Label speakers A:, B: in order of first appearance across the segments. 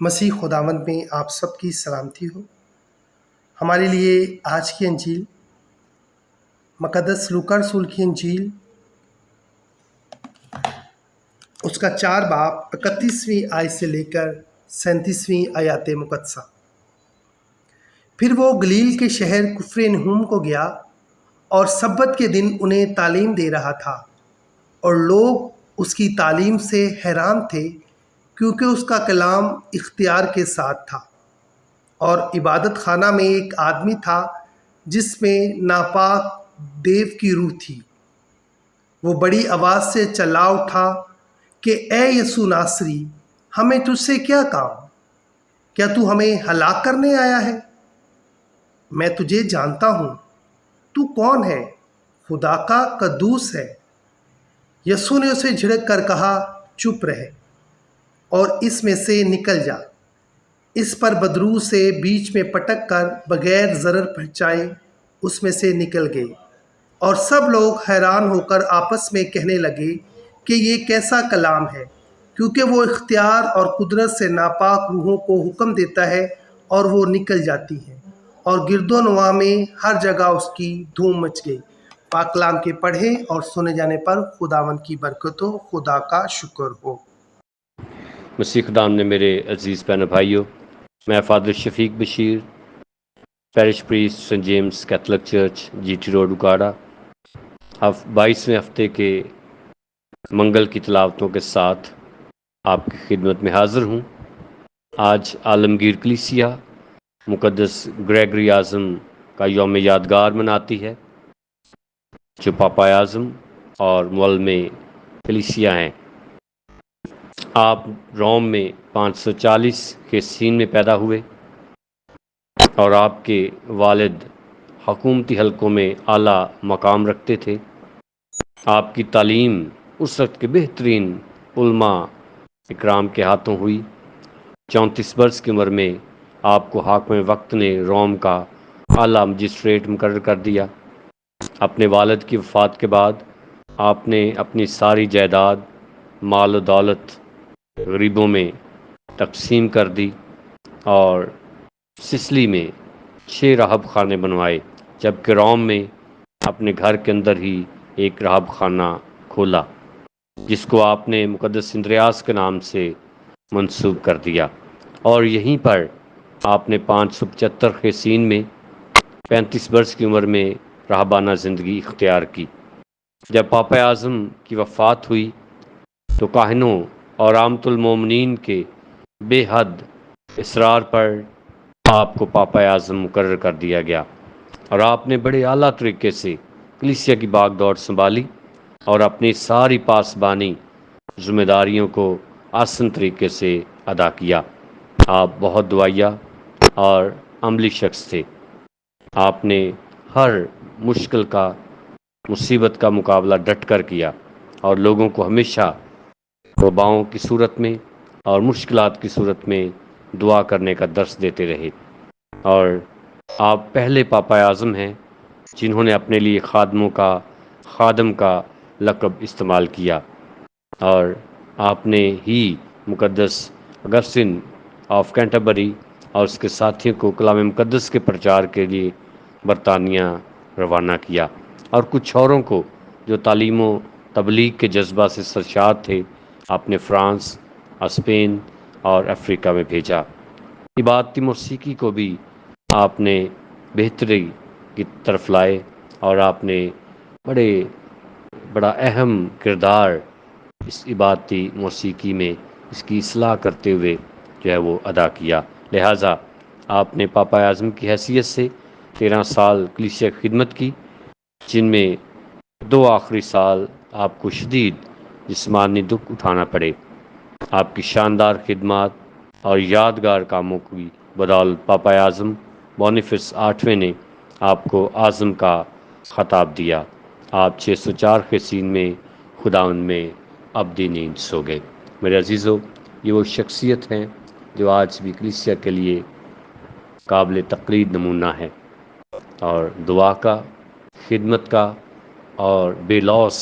A: مسیح خداوند میں آپ سب کی سلامتی ہو۔ ہمارے لیے آج کی انجیل مقدس لوکا رسول کی انجیل اس کا 4 باب 31ویں آیت سے لے کر 37ویں آیات مقدسہ۔ پھر وہ گلیل کے شہر کفرنہوم کو گیا اور سبت کے دن انہیں تعلیم دے رہا تھا، اور لوگ اس کی تعلیم سے حیران تھے کیونکہ اس کا کلام اختیار کے ساتھ تھا۔ اور عبادت خانہ میں ایک آدمی تھا جس میں ناپاک دیو کی روح تھی۔ وہ بڑی آواز سے چلا اٹھا کہ اے یسوع ناصری، ہمیں تجھ سے کیا کام؟ کیا تو ہمیں ہلاک کرنے آیا ہے؟ میں تجھے جانتا ہوں، تو کون ہے؟ خدا کا قدوس ہے۔ یسوع نے اسے جھڑک کر کہا، چپ رہ اور اس میں سے نکل جا۔ اس پر بدروح سے بیچ میں پٹک کر بغیر ضرر پہنچائے اس میں سے نکل گئی، اور سب لوگ حیران ہو کر آپس میں کہنے لگے کہ یہ کیسا کلام ہے، کیونکہ وہ اختیار اور قدرت سے ناپاک روحوں کو حکم دیتا ہے اور وہ نکل جاتی ہیں، اور گرد و نواح میں ہر جگہ اس کی دھوم مچ گئی۔ پاک کلام کے پڑھے اور سنے جانے پر خداوند کی برکت ہو۔ خدا کا شکر ہو۔
B: مسیح خدام نے میرے عزیز بہن بھائیوں، میں father Shafiq Bashir, parish priest saint James Catholic church G T road Okara, 22ویں ہفتے کے منگل کی تلاوتوں کے ساتھ آپ کی خدمت میں حاضر ہوں۔ آج عالمگیر کلیسیا مقدس گریگری اعظم کا یوم یادگار مناتی ہے، جو پاپا اعظم اور معلم کلیسیا ہیں۔ آپ روم میں 540 کے سین میں پیدا ہوئے، اور آپ کے والد حکومتی حلقوں میں اعلیٰ مقام رکھتے تھے۔ آپ کی تعلیم اس وقت کے بہترین علماء اکرام کے ہاتھوں ہوئی۔ 34 برس کی عمر میں آپ کو حاکم وقت نے روم کا اعلیٰ مجسٹریٹ مقرر کر دیا۔ اپنے والد کی وفات کے بعد آپ نے اپنی ساری جائیداد، مال و دولت غریبوں میں تقسیم کر دی، اور سسلی میں 6 راہب خانے بنوائے، جبکہ روم میں اپنے گھر کے اندر ہی ایک راہب خانہ کھولا، جس کو آپ نے مقدس اندریاس کے نام سے منسوب کر دیا، اور یہیں پر آپ نے 575 کے سین میں 35 برس کی عمر میں راہبانہ زندگی اختیار کی۔ جب پاپا اعظم کی وفات ہوئی تو کاہنوں اور عامة المومنین کے بے حد اصرار پر آپ کو پاپا اعظم مقرر کر دیا گیا، اور آپ نے بڑے اعلیٰ طریقے سے کلیسیا کی باغ دوڑ سنبھالی اور اپنی ساری پاسبانی ذمہ داریوں کو آسن طریقے سے ادا کیا۔ آپ بہت دعائیا اور عملی شخص تھے۔ آپ نے ہر مشکل کا، مصیبت کا مقابلہ ڈٹ کر کیا، اور لوگوں کو ہمیشہ وباؤں کی صورت میں اور مشکلات کی صورت میں دعا کرنے کا درس دیتے رہے۔ اور آپ پہلے پاپا اعظم ہیں جنہوں نے اپنے لیے خادم کا لقب استعمال کیا، اور آپ نے ہی مقدس اگسٹن آف کینٹربری اور اس کے ساتھیوں کو کلام مقدس کے پرچار کے لیے برطانیہ روانہ کیا، اور کچھ اوروں کو جو تعلیم و تبلیغ کے جذبہ سے سرشار تھے آپ نے فرانس، اسپین اور افریقہ میں بھیجا۔ عبادتی موسیقی کو بھی آپ نے بہتری کی طرف لائے، اور آپ نے بڑا اہم کردار اس عبادتی موسیقی میں اس کی اصلاح کرتے ہوئے جو ہے وہ ادا کیا۔ لہٰذا آپ نے پاپا اعظم کی حیثیت سے 13 سال کلیسیا کی خدمت کی، جن میں 2 آخری سال آپ کو شدید جسمانی دکھ اٹھانا پڑے۔ آپ کی شاندار خدمات اور یادگار کاموں کی بدولت پاپا اعظم بونیفس 8ویں نے آپ کو اعظم کا خطاب دیا۔ آپ 604 کے سین میں خداوند میں ابدی نیند سو گئے۔ میرے عزیزو، یہ وہ شخصیت ہیں جو آج بھی کلیسیا کے لیے قابل تقلید نمونہ ہے، اور دعا کا، خدمت کا، اور بے لوث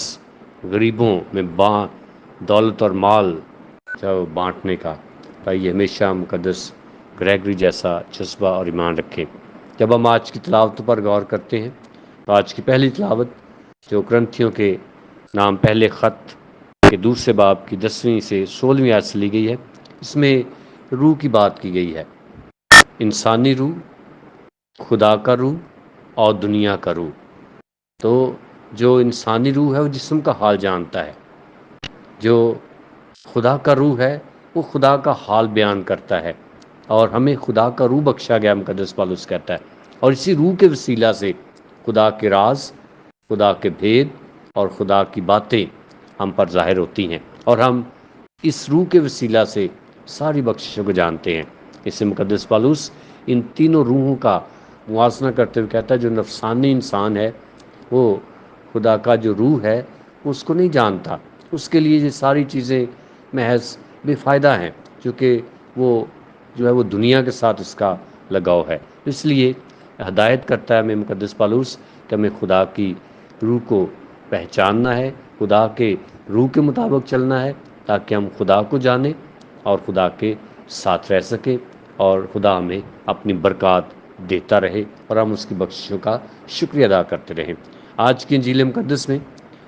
B: غریبوں میں دولت اور مال جو بانٹنے کا تاکہ ہمیشہ مقدس گریگری جیسا جذبہ اور ایمان رکھیں۔ جب ہم آج کی تلاوت پر غور کرتے ہیں تو آج کی پہلی تلاوت جو کرنتھیوں کے نام پہلے خط کے دوسرے باب کی 10ویں سے 16ویں آیت سے لی گئی ہے۔ اس میں روح کی بات کی گئی ہے، انسانی روح، خدا کا روح اور دنیا کا روح۔ تو جو انسانی روح ہے وہ جسم کا حال جانتا ہے، جو خدا کا روح ہے وہ خدا کا حال بیان کرتا ہے، اور ہمیں خدا کا روح بخشا گیا، مقدس پالوس کہتا ہے، اور اسی روح کے وسیلہ سے خدا کے راز، خدا کے بھید اور خدا کی باتیں ہم پر ظاہر ہوتی ہیں، اور ہم اس روح کے وسیلہ سے ساری بخششوں کو جانتے ہیں۔ اس سے مقدس پالوس ان تینوں روحوں کا موازنہ کرتے ہوئے کہتا ہے جو نفسانی انسان ہے وہ خدا کا جو روح ہے وہ اس کو نہیں جانتا، اس کے لیے یہ ساری چیزیں محض بے فائدہ ہیں، چونکہ وہ جو ہے وہ دنیا کے ساتھ اس کا لگاؤ ہے۔ اس لیے ہدایت کرتا ہے ہمیں مقدس پالوس کہ ہمیں خدا کی روح کو پہچاننا ہے، خدا کے روح کے مطابق چلنا ہے، تاکہ ہم خدا کو جانیں اور خدا کے ساتھ رہ سکیں، اور خدا ہمیں اپنی برکات دیتا رہے اور ہم اس کی بخششوں کا شکریہ ادا کرتے رہیں۔ آج کی انجیل مقدس میں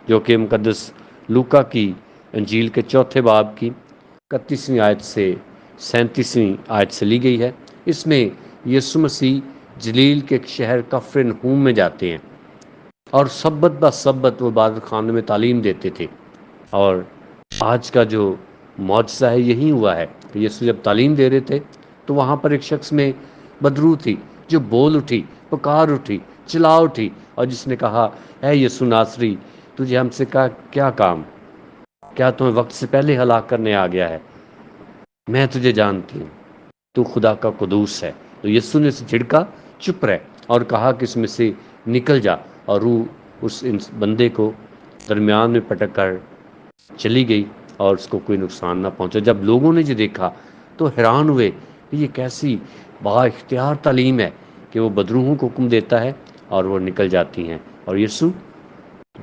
B: جو کہ مقدس لوکا کی انجیل کے 4 باب کی 31ویں آیت سے 37ویں آیت سے لی گئی ہے، اس میں یسوع مسیح جلیل کے ایک شہر کفرنہوم میں جاتے ہیں، اور سبت بہ سبت وہ عبادت خانے میں تعلیم دیتے تھے۔ اور آج کا جو معجزہ ہے یہی ہوا ہے کہ یسوع جب تعلیم دے رہے تھے تو وہاں پر ایک شخص میں بدروح تھی جو بول اٹھی، پکار اٹھی، چلا اٹھی، اور جس نے کہا، اے یسوع ناصری، تجھے ہم سے کیا کام؟ کیا تمہیں وقت سے پہلے ہلاک کرنے آ گیا ہے؟ میں تجھے جانتی ہوں، تو خدا کا قدوس ہے۔ تو یسوع نے اسے جھڑکا، چپ رہ، اور کہا کہ اس میں سے نکل جا، اور روح اس بندے کو درمیان میں پٹک کر چلی گئی اور اس کو کوئی نقصان نہ پہنچا۔ جب لوگوں نے یہ دیکھا تو حیران ہوئے کہ یہ کیسی با اختیار تعلیم ہے کہ وہ بدروحوں کو حکم دیتا ہے اور وہ نکل جاتی ہیں، اور یسوع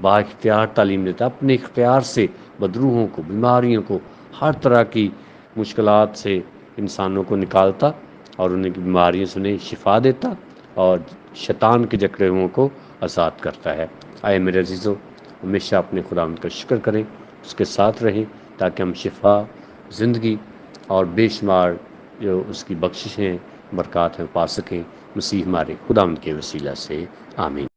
B: با اختیار تعلیم دیتا ہے، اپنے اختیار سے بدروحوں کو، بیماریوں کو، ہر طرح کی مشکلات سے انسانوں کو نکالتا اور انہیں کی بیماریوں سے انہیں شفا دیتا اور شیطان کے جکڑے ہوئوں کو آزاد کرتا ہے۔ آئے میرے عزیزو، ہمیشہ اپنے خداوند کا شکر کریں، اس کے ساتھ رہیں، تاکہ ہم شفا، زندگی اور بے شمار جو اس کی بخششیں، برکات ہیں پا سکیں، مسیح ہمارے خداوند کے وسیلہ سے، آمین۔